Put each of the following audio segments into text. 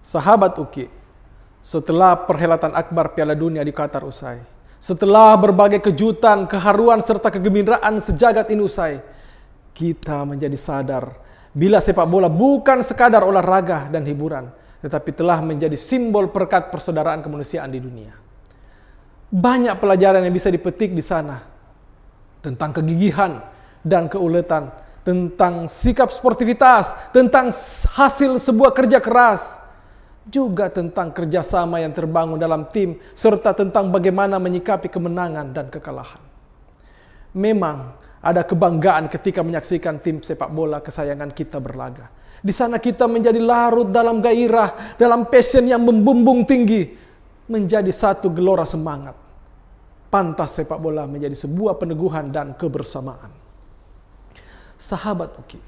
Sahabat Uki, setelah perhelatan akbar Piala Dunia di Qatar usai, setelah berbagai kejutan, keharuan, serta kegembiraan sejagat ini usai, kita menjadi sadar bila sepak bola bukan sekadar olahraga dan hiburan, tetapi telah menjadi simbol perekat persaudaraan kemanusiaan di dunia. Banyak pelajaran yang bisa dipetik di sana tentang kegigihan dan keuletan, tentang sikap sportivitas, tentang hasil sebuah kerja keras, juga tentang kerjasama yang terbangun dalam tim, serta tentang bagaimana menyikapi kemenangan dan kekalahan. Memang ada kebanggaan ketika menyaksikan tim sepak bola kesayangan kita berlaga. Di sana kita menjadi larut dalam gairah, dalam passion yang membumbung tinggi, menjadi satu gelora semangat. Pantas sepak bola menjadi sebuah peneguhan dan kebersamaan. Sahabat Uki,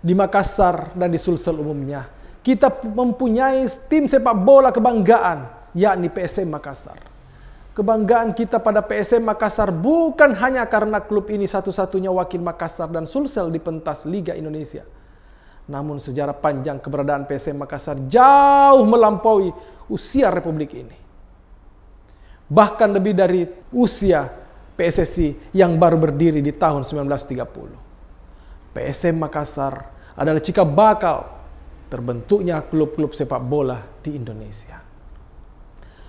di Makassar dan di Sulsel umumnya, kita mempunyai tim sepak bola kebanggaan, yakni PSM Makassar. Kebanggaan kita pada PSM Makassar bukan hanya karena klub ini satu-satunya wakil Makassar dan Sulsel di pentas Liga Indonesia. Namun sejarah panjang keberadaan PSM Makassar jauh melampaui usia Republik ini. Bahkan lebih dari usia PSSI yang baru berdiri di tahun 1930. PSM Makassar adalah cikal bakal terbentuknya klub-klub sepak bola di Indonesia.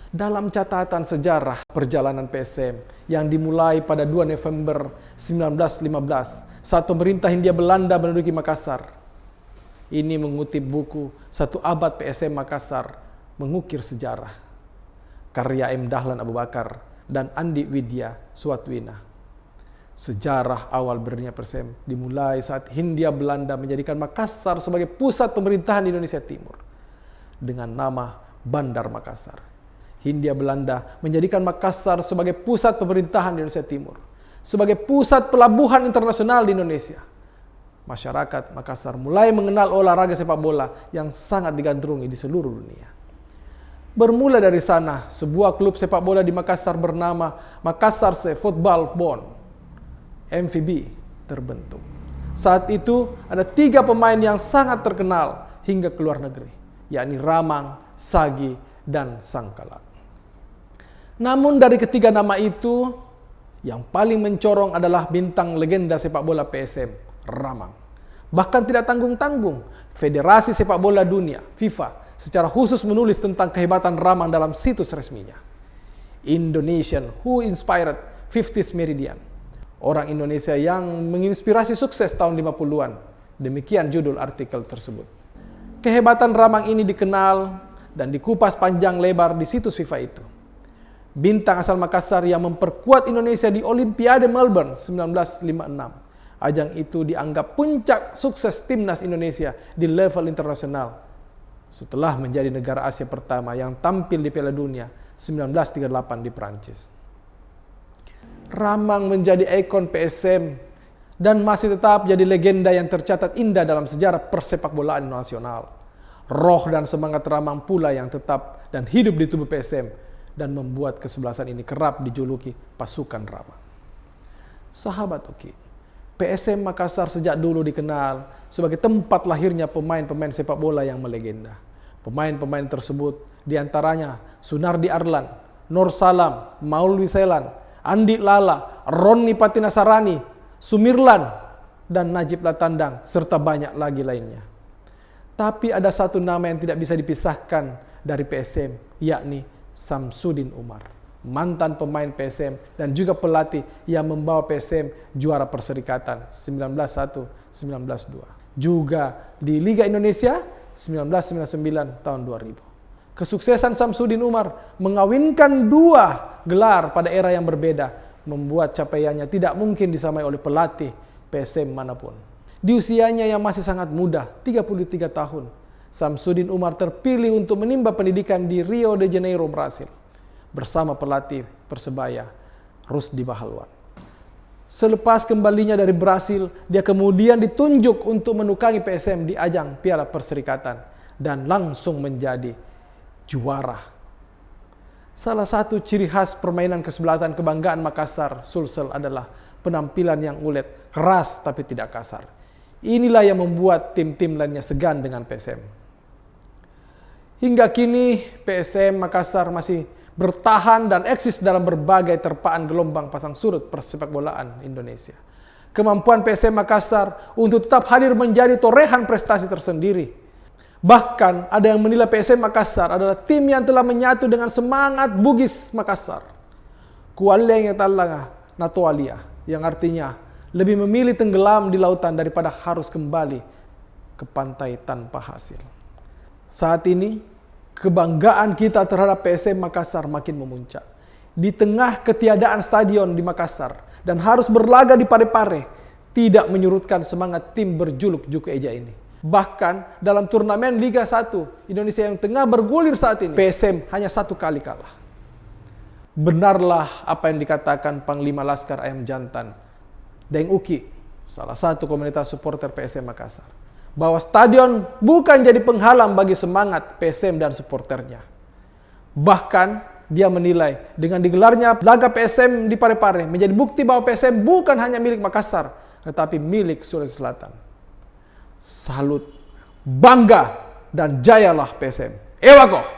Dalam catatan sejarah perjalanan PSM yang dimulai pada 2 November 1915 saat pemerintah Hindia Belanda menduduki Makassar. Ini mengutip buku Satu Abad PSM Makassar Mengukir Sejarah, karya M. Dahlan Abu Bakar dan Andi Widya Suwatwina. Sejarah awal berdirinya PSM dimulai saat Hindia Belanda menjadikan Makassar sebagai pusat pemerintahan di Indonesia Timur dengan nama Bandar Makassar. Hindia Belanda menjadikan Makassar sebagai pusat pemerintahan di Indonesia Timur, sebagai pusat pelabuhan internasional di Indonesia. Masyarakat Makassar mulai mengenal olahraga sepak bola yang sangat digandrungi di seluruh dunia. Bermula dari sana, sebuah klub sepak bola di Makassar bernama Makassar Football Bond (MVB) terbentuk. Saat itu ada 3 pemain yang sangat terkenal hingga ke luar negeri, yakni Ramang, Sagi, dan Sangkala. Namun dari ketiga nama itu, yang paling mencorong adalah bintang legenda sepak bola PSM, Ramang. Bahkan tidak tanggung-tanggung, Federasi Sepak Bola Dunia, FIFA, secara khusus menulis tentang kehebatan Ramang dalam situs resminya. Indonesian Who Inspired 50th Meridian. Orang Indonesia yang menginspirasi sukses tahun 50-an. Demikian judul artikel tersebut. Kehebatan Ramang ini dikenal dan dikupas panjang lebar di situs FIFA itu. Bintang asal Makassar yang memperkuat Indonesia di Olimpiade Melbourne 1956. Ajang itu dianggap puncak sukses timnas Indonesia di level internasional setelah menjadi negara Asia pertama yang tampil di Piala Dunia 1938 di Prancis. Ramang menjadi ikon PSM dan masih tetap jadi legenda yang tercatat indah dalam sejarah persepakbolaan nasional. Roh dan semangat Ramang pula yang tetap dan hidup di tubuh PSM dan membuat kesebelasan ini kerap dijuluki pasukan Ramang. Sahabat Uki, PSM Makassar sejak dulu dikenal sebagai tempat lahirnya pemain-pemain sepak bola yang melegenda. Pemain-pemain tersebut diantaranya Sunardi Arlan, Nur Salam, Maulwi Selan, Andi Lala, Roni Patinasarani, Sumirlan, dan Najib Latandang, serta banyak lagi lainnya. Tapi ada satu nama yang tidak bisa dipisahkan dari PSM, yakni Samsudin Umar. Mantan pemain PSM dan juga pelatih yang membawa PSM juara Perserikatan 1901-1902. Juga di Liga Indonesia 1999 tahun 2000. Kesuksesan Samsudin Umar mengawinkan 2 gelar pada era yang berbeda membuat capaiannya tidak mungkin disamai oleh pelatih PSM manapun. Di usianya yang masih sangat muda, 33 tahun, Samsudin Umar terpilih untuk menimba pendidikan di Rio de Janeiro, Brasil, bersama pelatih Persebaya, Rusdi Bahalwan. Selepas kembalinya dari Brasil, dia kemudian ditunjuk untuk menukangi PSM di ajang Piala Perserikatan dan langsung menjadi juara. Salah satu ciri khas permainan kesebelasan kebanggaan Makassar Sulsel adalah penampilan yang ulet, keras tapi tidak kasar. Inilah yang membuat tim-tim lainnya segan dengan PSM. Hingga kini PSM Makassar masih bertahan dan eksis dalam berbagai terpaan gelombang pasang surut persepak bolaan Indonesia. Kemampuan PSM Makassar untuk tetap hadir menjadi torehan prestasi tersendiri. Bahkan ada yang menilai PSM Makassar adalah tim yang telah menyatu dengan semangat Bugis Makassar. Kualeng yang talanga natualia, yang artinya lebih memilih tenggelam di lautan daripada harus kembali ke pantai tanpa hasil. Saat ini, kebanggaan kita terhadap PSM Makassar makin memuncak. Di tengah ketiadaan stadion di Makassar dan harus berlaga di Parepare, tidak menyurutkan semangat tim berjuluk Juku Eja ini. Bahkan dalam turnamen Liga 1 Indonesia yang tengah bergulir saat ini, PSM hanya 1 kali kalah. Benarlah apa yang dikatakan Panglima Laskar Ayam Jantan, Deng Uki, salah satu komunitas supporter PSM Makassar, bahwa stadion bukan jadi penghalang bagi semangat PSM dan supporternya. Bahkan dia menilai dengan digelarnya laga PSM di Parepare menjadi bukti bahwa PSM bukan hanya milik Makassar, tetapi milik Sulawesi Selatan. Salut, bangga, dan jayalah PSM. Ewako!